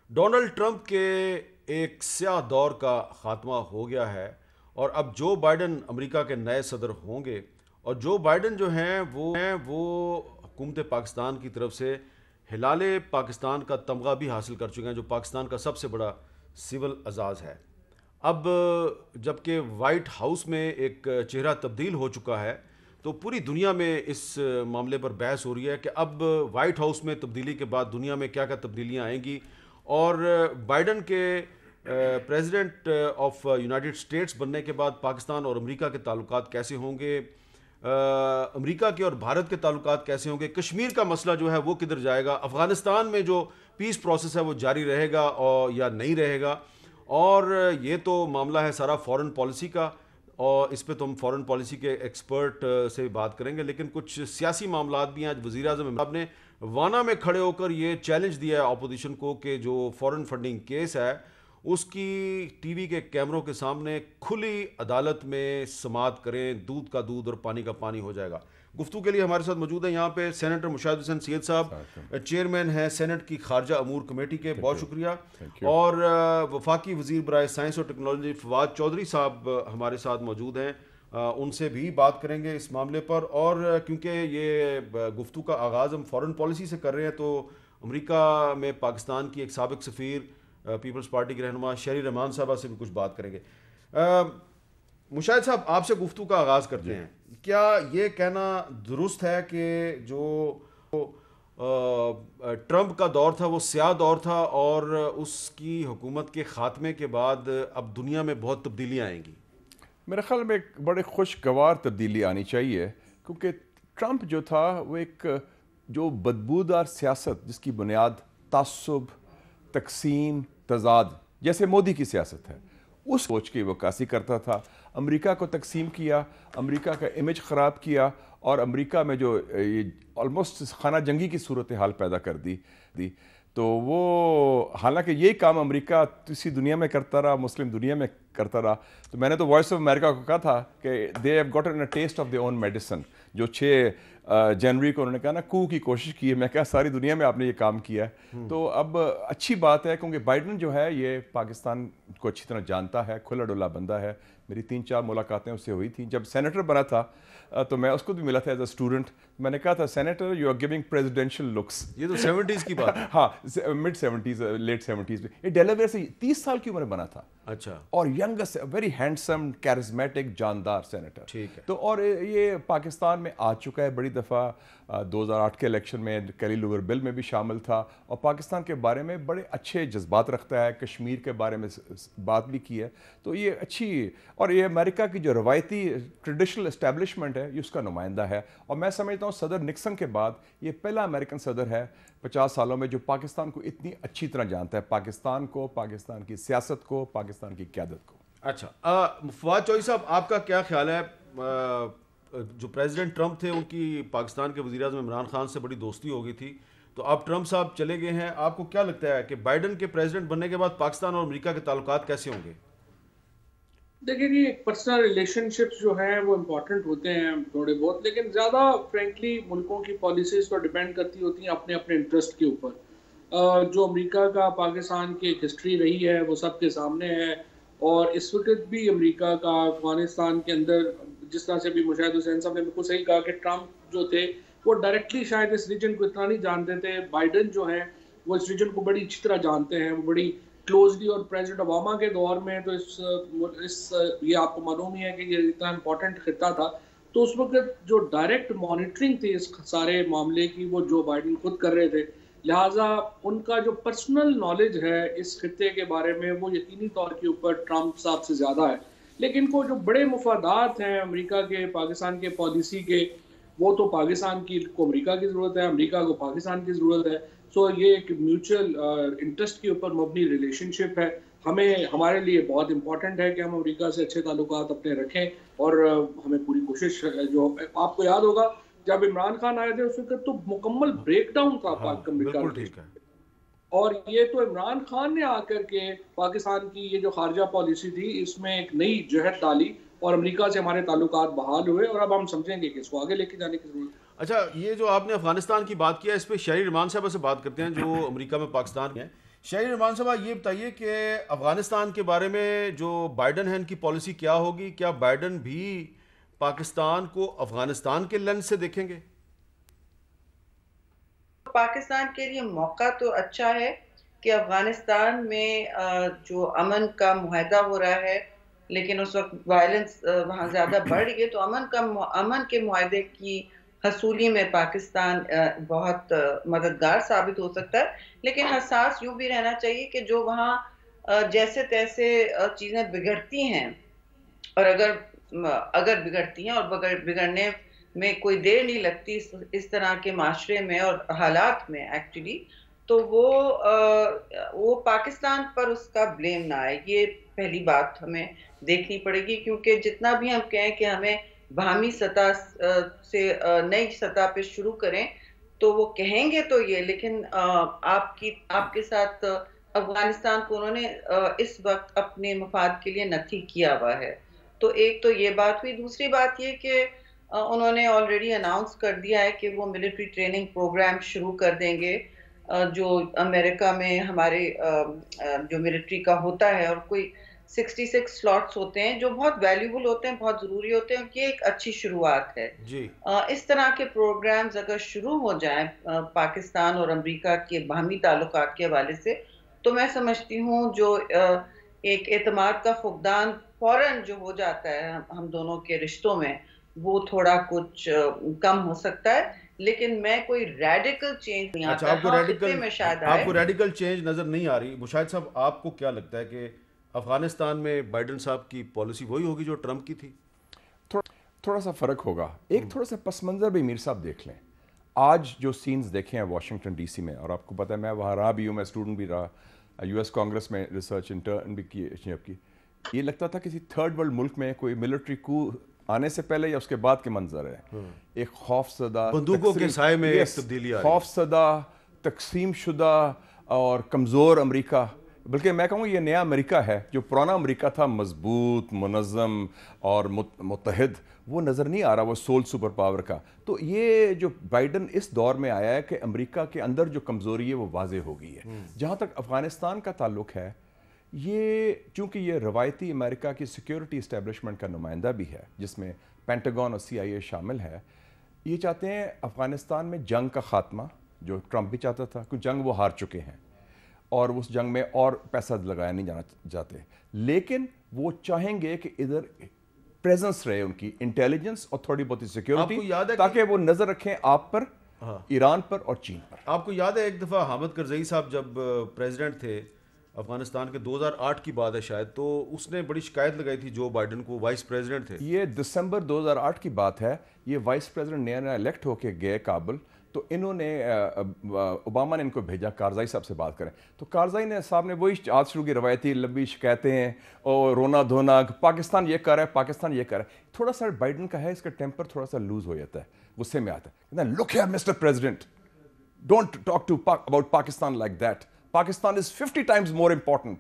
Donald Trump کے ایک سیاہ دور کا خاتمہ ہو گیا ہے اور اب جو بائیڈن امریکہ کے نئے صدر ہوں گے، اور جو بائیڈن جو ہیں وہ حکومت پاکستان کی طرف سے ہلال پاکستان کا تمغہ بھی حاصل کر چکے ہیں، جو پاکستان کا سب سے بڑا سول اعزاز ہے۔ اب جب کہ وائٹ ہاؤس میں ایک چہرہ تبدیل ہو چکا ہے، تو پوری دنیا میں اس معاملے پر بحث ہو رہی ہے کہ اب وائٹ ہاؤس میں تبدیلی کے بعد دنیا میں کیا کیا تبدیلیاں آئیں گی، اور بائیڈن کے پریزیڈنٹ آف یونائٹڈ اسٹیٹس بننے کے بعد پاکستان اور امریکہ کے تعلقات کیسے ہوں گے، امریکہ کے اور بھارت کے تعلقات کیسے ہوں گے، کشمیر کا مسئلہ جو ہے وہ کدھر جائے گا، افغانستان میں جو پیس پروسیس ہے وہ جاری رہے گا اور یا نہیں رہے گا، اور یہ تو معاملہ ہے سارا فورن پالیسی کا، اور اس پہ تو ہم فورن پالیسی کے ایکسپرٹ سے بات کریں گے، لیکن کچھ سیاسی معاملات بھی ہیں۔ آج وزیر اعظم عمران نے وانا میں کھڑے ہو کر یہ چیلنج دیا ہے اپوزیشن کو کہ جو فورن فنڈنگ کیس ہے اس کی ٹی وی کے کیمروں کے سامنے کھلی عدالت میں سماعت کریں، دودھ کا دودھ اور پانی کا پانی ہو جائے گا۔ گفتگو کے لیے ہمارے ساتھ موجود ہیں یہاں پہ سینیٹر مشاہد حسین سید صاحب، چیئرمین ہیں سینٹ کی خارجہ امور کمیٹی کے، بہت شکریہ، اور وفاقی وزیر برائے سائنس اور ٹیکنالوجی فواد چودھری صاحب ہمارے ساتھ موجود ہیں، ان سے بھی بات کریں گے اس معاملے پر، اور کیونکہ یہ گفتگو کا آغاز ہم فورن پالیسی سے کر رہے ہیں تو امریکہ میں پاکستان کی ایک سابق سفیر پیپلز پارٹی کے رہنما شہری رحمان صاحبہ سے بھی کچھ بات کریں گے۔ مشاہد صاحب، آپ سے گفتگو کا آغاز کرتے ہیں۔ کیا یہ کہنا درست ہے کہ جو ٹرمپ کا دور تھا وہ سیاہ دور تھا، اور اس کی حکومت کے خاتمے کے بعد اب دنیا میں بہت تبدیلیاں آئیں گی؟ میرے خیال میں ایک بڑے خوشگوار تبدیلی آنی چاہیے، کیونکہ ٹرمپ جو تھا وہ ایک جو بدبودار سیاست جس کی بنیاد تعصب، تقسیم، تضاد جیسے مودی کی سیاست ہے، اس سوچ کی وہ عکاسی کرتا تھا۔ امریکہ کو تقسیم کیا، امریکہ کا امیج خراب کیا، اور امریکہ میں جو آلموسٹ خانہ جنگی کی صورتحال پیدا کر دی۔ تو وہ حالانکہ یہی کام امریکہ اسی دنیا میں کرتا رہا، مسلم دنیا میں کرتا رہا، تو میں نے تو وائس آف امریکہ کو کہا تھا کہ they have gotten a test of their own medicine. جو 6 جنوری کو انہوں نے کہا نا کو کی کوشش کی ہے، میں کہا ساری دنیا میں آپ نے یہ کام کیا ہے۔ تو اب اچھی بات ہے، کیونکہ بائیڈن جو ہے یہ پاکستان کو اچھی طرح جانتا ہے، کھلا ڈولا بندہ ہے۔ میری 3-4 ملاقاتیں اس سے ہوئی تھیں۔ جب سینیٹر بنا تھا تو میں اس کو بھی ملا تھا ایز اے اسٹوڈنٹ، میں نے کہا تھا senator you are giving presidential looks. یہ تو 70s کی بات ہے۔ ہاں، مڈ 70s لیٹ 70s میں، یہ ڈیلاویئر سے 30 سال کی عمر میں بنا تھا۔ اچھا، اور ینگسٹ ویری ہینڈسم کیرزمیٹک جاندار سینیٹر۔ ٹھیک ہے۔ تو اور یہ پاکستان میں آ چکا ہے بڑی دفعہ، 2008 کے الیکشن میں کیلی لوگر بل میں بھی شامل تھا، اور پاکستان کے بارے میں بڑے اچھے جذبات رکھتا ہے، کشمیر کے بارے میں بات بھی کی ہے۔ تو یہ اچھی، اور یہ امریکہ کی جو روایتی ٹریڈیشنل اسٹیبلشمنٹ ہے یہ اس کا نمائندہ ہے، اور میں سمجھتا ہوں صدر نکسن کے بعد یہ پہلا امریکن صدر ہے 50 سالوں میں جو پاکستان کو اتنی اچھی طرح جانتا ہے، پاکستان کو، پاکستان کی سیاست کو، پاکستان کی قیادت کو۔ اچھا، فواد چودھری صاحب، آپ کا کیا خیال ہے؟ جو پریزیڈنٹ ٹرمپ تھے ان کی پاکستان کے وزیر اعظم عمران خان سے بڑی دوستی ہو گئی تھی، تو اب ٹرمپ صاحب چلے گئے ہیں، آپ کو کیا لگتا ہے کہ بائیڈن کے پریزیڈنٹ بننے کے بعد پاکستان اور امریکہ کے تعلقات کیسے ہوں گے؟ دیکھیں جی، ایک پرسنل ریلیشن شپس جو ہیں وہ امپورٹنٹ ہوتے ہیں تھوڑے بہت، لیکن زیادہ فرینکلی ملکوں کی پالیسیز پر ڈیپینڈ کرتی ہوتی ہیں اپنے اپنے انٹرسٹ کے اوپر۔ جو امریکہ کا پاکستان کی ایک ہسٹری رہی ہے وہ سب کے سامنے ہے، اور اس وقت بھی امریکہ کا افغانستان کے اندر، جس طرح سے بھی مشاہد حسین صاحب نے بالکل صحیح کہا کہ ٹرمپ جو تھے وہ ڈائریکٹلی شاید اس ریجن کو اتنا نہیں جانتے تھے، بائیڈن جو ہیں وہ اس ریجن کو بڑی اچھی طرح جانتے ہیں، وہ بڑی کلوزلی، اور پریزیڈنٹ اوباما کے دور میں تو یہ آپ کو معلوم ہی ہے کہ یہ اتنا امپورٹنٹ خطہ تھا، تو اس وقت جو ڈائریکٹ مانیٹرنگ تھی اس سارے معاملے کی وہ جو بائیڈن خود کر رہے تھے، لہٰذا ان کا جو پرسنل نالج ہے اس خطے کے بارے میں وہ یقینی طور کے اوپر ٹرمپ صاحب سے زیادہ ہے۔ لیکن کو جو بڑے مفادات ہیں امریکہ کے پاکستان کے پالیسی کے، وہ تو پاکستان کو امریکہ کی ضرورت ہے، امریکہ کو پاکستان کی ضرورت ہے۔ سو یہ ایک میوچل انٹرسٹ کے اوپر مبنی ریلیشن شپ ہے۔ ہمارے لیے بہت امپورٹنٹ ہے کہ ہم امریکہ سے اچھے تعلقات اپنے رکھیں، اور ہمیں پوری کوشش، جو آپ کو یاد ہوگا جب عمران خان آئے تھے اس وقت تو مکمل بریک ڈاؤن تھا پاک امریکہ بالکل ریلیشن، ٹھیک ہے۔ اور یہ تو عمران خان نے آ کر کے پاکستان کی یہ جو خارجہ پالیسی تھی اس میں ایک نئی جہت ڈالی، اور امریکہ سے ہمارے تعلقات بحال ہوئے، اور اب ہم سمجھیں گے کہ اس کو آگے لے کے جانے کی ضرورت ہے۔ اچھا، یہ جو آپ نے افغانستان کی بات کیا، اس پہ شہری رحمان صاحب سے بات کرتے ہیں جو امریکہ میں پاکستان ہیں۔ شہری رحمان صاحب یہ بتائیے کہ افغانستان کے بارے میں جو بائیڈن ہے ان کی پالیسی کیا ہوگی؟ کیا بائیڈن بھی پاکستان کو افغانستان کے لینس سے دیکھیں گے؟ پاکستان کے لیے موقع تو اچھا ہے کہ افغانستان میں جو امن کا معاہدہ ہو رہا ہے لیکن اس وقت وائلنس وہاں زیادہ بڑھ گئی، تو امن کے معاہدے کی حصولی میں پاکستان بہت مددگار ثابت ہو سکتا ہے، لیکن حساس یوں بھی رہنا چاہیے کہ جو وہاں جیسے تیسے چیزیں بگڑتی ہیں، اور اگر بگڑتی ہیں اور بگڑنے میں کوئی دیر نہیں لگتی اس طرح کے معاشرے میں اور حالات میں ایکچولی، تو وہ پاکستان پر اس کا بلیم نہ آئے. یہ پہلی بات ہمیں دیکھنی پڑے گی، کیونکہ جتنا بھی ہم کہیں کہ ہمیں باہمی سطح سے نئی سطح پہ شروع کریں، تو وہ کہیں گے تو یہ، لیکن آپ کے ساتھ افغانستان کو انہوں نے اس وقت اپنے مفاد کے لیے نتھی کیا ہوا ہے. تو ایک تو یہ بات ہوئی. دوسری بات یہ کہ انہوں نے آلریڈی اناؤنس کر دیا ہے کہ وہ ملٹری ٹریننگ پروگرام شروع کر دیں گے، جو امریکہ میں ہمارے جو ملٹری کا ہوتا ہے، اور کوئی 66 سلاٹس ہوتے ہیں جو بہت ویلیوبل ہوتے ہیں، بہت ضروری ہوتے ہیں. یہ ایک اچھی شروعات ہے. اس طرح کے پروگرامز اگر شروع ہو جائیں پاکستان اور امریکہ کے باہمی تعلقات کے حوالے سے، تو میں سمجھتی ہوں جو ایک اعتماد کا فقدان فوراً جو ہو جاتا ہے ہم دونوں کے رشتوں میں، وہ تھوڑا کچھ کم ہو سکتا ہے. لیکن میں کوئی ریڈیکل چینج نہیں آتا. آپ کو ریڈیکل چینج نظر نہیں آ رہی. مشاہد صاحب، آپ کو کیا لگتا ہے کہ افغانستان میں بائیڈن صاحب کی پالیسی وہی ہوگی جو ٹرمپ کی تھی؟ تھوڑا سا فرق ہوگا. ایک تھوڑا سا پس منظر بھی میر صاحب دیکھ لیں. آج جو سینز دیکھے ہیں واشنگٹن ڈی سی میں، اور آپ کو پتہ ہے میں وہاں رہا بھی ہوں، میں اسٹوڈنٹ بھی رہا، یو ایس کانگریس میں ریسرچ انٹرن بھی کی. یہ لگتا تھا کسی تھرڈ ورلڈ ملک میں کوئی ملٹری کو آنے سے پہلے یا اس کے بعد کے منظر ہے. ایک خوف زدہ، بندوقوں کے سائے میں تبدیلی آ رہی ہے، خوف زدہ، تقسیم شدہ اور کمزور امریکہ. بلکہ میں کہوں گا یہ نیا امریکہ ہے. جو پرانا امریکہ تھا مضبوط، منظم اور متحد، وہ نظر نہیں آ رہا، وہ سول سپر پاور کا. تو یہ جو بائیڈن اس دور میں آیا ہے کہ امریکہ کے اندر جو کمزوری ہے وہ واضح ہو گئی ہے. جہاں تک افغانستان کا تعلق ہے، یہ چونکہ یہ روایتی امریکہ کی سیکیورٹی اسٹیبلشمنٹ کا نمائندہ بھی ہے، جس میں پینٹاگون اور CIA شامل ہے، یہ چاہتے ہیں افغانستان میں جنگ کا خاتمہ، جو ٹرمپ بھی چاہتا تھا، کیونکہ جنگ وہ ہار چکے ہیں اور اس جنگ میں اور پیسہ لگایا نہیں جانا چاہتے. لیکن وہ چاہیں گے کہ ادھر پریزنس رہے ان کی انٹیلیجنس اور تھوڑی بہت سیکیورٹی، تاکہ وہ نظر رکھیں آپ پر، ایران پر اور چین پر. آپ کو یاد ہے ایک دفعہ حامد کرزئی صاحب جب پریزیڈنٹ تھے افغانستان کے، 2008 کی بات ہے شاید، تو اس نے بڑی شکایت لگائی تھی جو بائیڈن کو، وائس پریزیڈنٹ تھے. یہ دسمبر 2008 کی بات ہے. یہ وائس پریزیڈنٹ نیا الیکٹ ہو کے گئے کابل، تو انہوں نے اوباما نے ان کو بھیجا کارزائی صاحب سے بات کریں. تو کارزائی صاحب نے وہی آج شروع کی روایتی لمبی شکایتیں ہیں اور رونا دھونا، پاکستان یہ کر رہا ہے، پاکستان یہ کر رہا ہے. تھوڑا سا بائیڈن کا ہے، اس کا ٹیمپر تھوڑا سا لوز ہو جاتا ہے، غصے میں آتا ہے. Look here mister president, don't talk to about Pakistan like that. Pakistan is 50 times more important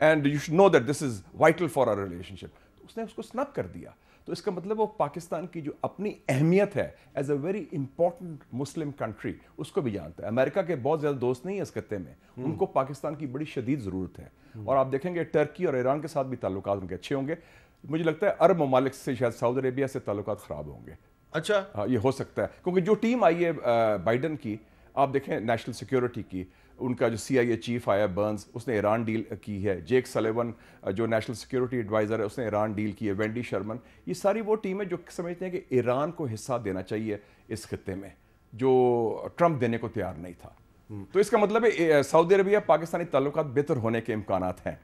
and you should know that this is vital for our relationship. اس نے اس کو سنپ کر دیا. تو اس کا مطلب وہ پاکستان کی جو اپنی اہمیت ہے as a very important Muslim country, اس کو بھی جانتا ہے. امریکہ کے بہت زیادہ دوست نہیں ہیں اس خطے میں، ان کو پاکستان کی بڑی شدید ضرورت ہے. اور آپ دیکھیں گے ٹرکی اور ایران کے ساتھ بھی تعلقات ان کے اچھے ہوں گے. مجھے لگتا ہے عرب ممالک سے، شاید سعودی عربیہ سے تعلقات خراب ہوں گے. اچھا، ہاں یہ ہو سکتا ہے، کیونکہ جو ٹیم آئی ہے بائیڈن کی، آپ دیکھیں نیشنل سیکیورٹی کی، ان کا جو CIA چیف آیا برنز، اس نے ایران ڈیل کی ہے. جیک سلیون جو نیشنل سیکیورٹی ایڈوائزر ہے، اس نے ایران ڈیل کی ہے. وینڈی شرمن، یہ ساری وہ ٹیم ہے جو سمجھتے ہیں کہ ایران کو حصہ دینا چاہیے اس خطے میں، جو ٹرمپ دینے کو تیار نہیں تھا. تو اس کا مطلب ہے سعودی عربیہ پاکستانی تعلقات بہتر ہونے کے امکانات ہیں.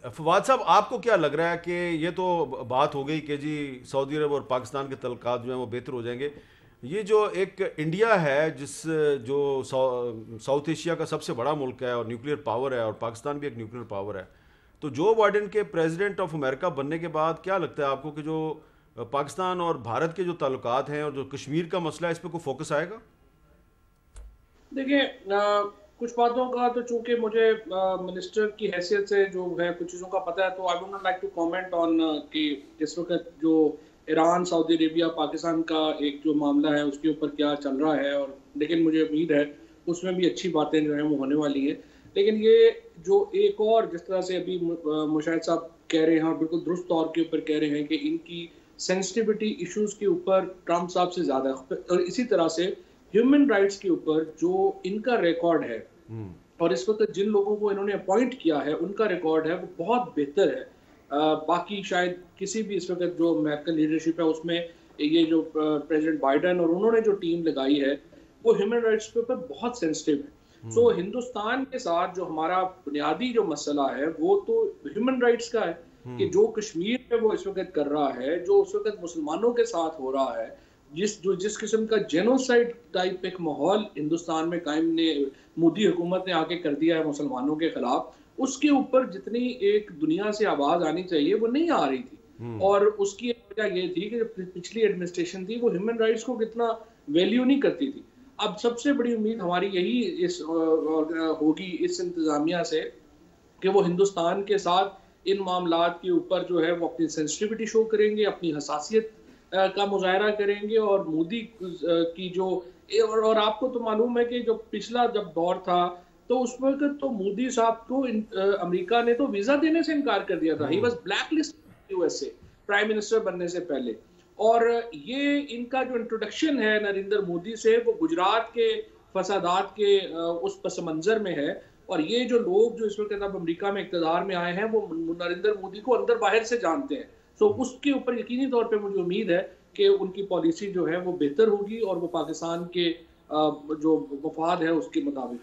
فواد صاحب، آپ کو کیا لگ رہا ہے کہ یہ تو بات ہو گئی کہ جی سعودی عرب اور پاکستان کے تعلقات جو ہیں وہ بہتر ہو جائیں گے، یہ جو ایک انڈیا ہے جو ساؤتھ ایشیا کا سب سے بڑا ملک ہے اور نیوکلیئر پاور ہے، اور پاکستان بھی ایک نیوکلیئر پاور ہے، تو جو بائیڈن کے پریزیڈنٹ آف امریکہ بننے کے بعد کیا لگتا ہے آپ کو کہ جو پاکستان اور بھارت کے جو تعلقات ہیں اور جو کشمیر کا مسئلہ ہے، اس پہ کوئی فوکس آئے گا؟ دیکھیں، کچھ باتوں کا تو چونکہ مجھے منسٹر کی حیثیت سے جو ہے کچھ چیزوں کا پتہ ہے، تو I would not like to comment on کہ اس وقت جو ایران، سعودی عربیہ، پاکستان کا ایک جو معاملہ ہے اس کے اوپر کیا چل رہا ہے. اور لیکن مجھے امید ہے اس میں بھی اچھی باتیں جو ہیں وہ ہونے والی ہیں. لیکن یہ جو ایک اور جس طرح سے ابھی مشاہد صاحب کہہ رہے ہیں اور بالکل درست طور کے اوپر کہہ رہے ہیں کہ ان کی سینسٹیوٹی ایشوز کے اوپر ٹرمپ صاحب سے زیادہ ہے, اور اسی طرح سے ہیومن رائٹس کے اوپر جو ان کا ریکارڈ ہے اور اس وقت جن لوگوں کو انہوں نے اپوائنٹ کیا ہے ان کا ریکارڈ ہے وہ بہت بہتر ہے. باقی شاید کسی بھی اس وقت جو امریکن لیڈرشپ ہے اس میں یہ جو پریزیڈنٹ بائیڈن اور انہوں نے جو ٹیم لگائی ہے وہ ہیومن رائٹس کے اوپر بہت سینسٹیو ہے. سو ہندوستان کے ساتھ جو ہمارا بنیادی جو مسئلہ ہے وہ تو ہیومن رائٹس کا ہے کہ جو کشمیر میں وہ اس وقت کر رہا ہے, جو اس وقت مسلمانوں کے ساتھ ہو رہا ہے, جس قسم کا جینوسائڈ ٹائپ ایک ماحول ہندوستان میں قائم نے مودی حکومت نے آ کے کر دیا ہے مسلمانوں کے خلاف, اس کے اوپر جتنی ایک دنیا سے آواز آنی چاہیے وہ نہیں آ رہی تھی. اور اس کی وجہ یہ تھی کہ جو پچھلی ایڈمنسٹریشن تھی وہ ہیومن رائٹس کو کتنا ویلیو نہیں کرتی تھی. اب سب سے بڑی امید ہماری یہی ہوگی اس انتظامیہ سے کہ وہ ہندوستان کے ساتھ ان معاملات کے اوپر جو ہے وہ اپنی سینسٹیوٹی شو کریں گے, اپنی حساسیت کا مظاہرہ کریں گے, اور مودی کی جو اور آپ کو تو معلوم ہے کہ جو پچھلا جب دور تھا تو اس وقت تو مودی صاحب کو امریکہ نے تو ویزا دینے سے انکار کر دیا تھا. He was black list U S سے پرائم منسٹر بننے سے پہلے. اور یہ ان کا جو انٹروڈکشن ہے نریندر مودی سے وہ گجرات کے فسادات کے اس پس منظر میں ہے, اور یہ جو لوگ جو اس وقت اب امریکہ میں اقتدار میں آئے ہیں وہ نریندر مودی کو اندر باہر سے جانتے ہیں. سو اس کے اوپر یقینی طور پہ مجھے امید ہے کہ ان کی پالیسی جو ہے وہ بہتر ہوگی اور وہ پاکستان کے جو مفاد ہے اس کے مطابق.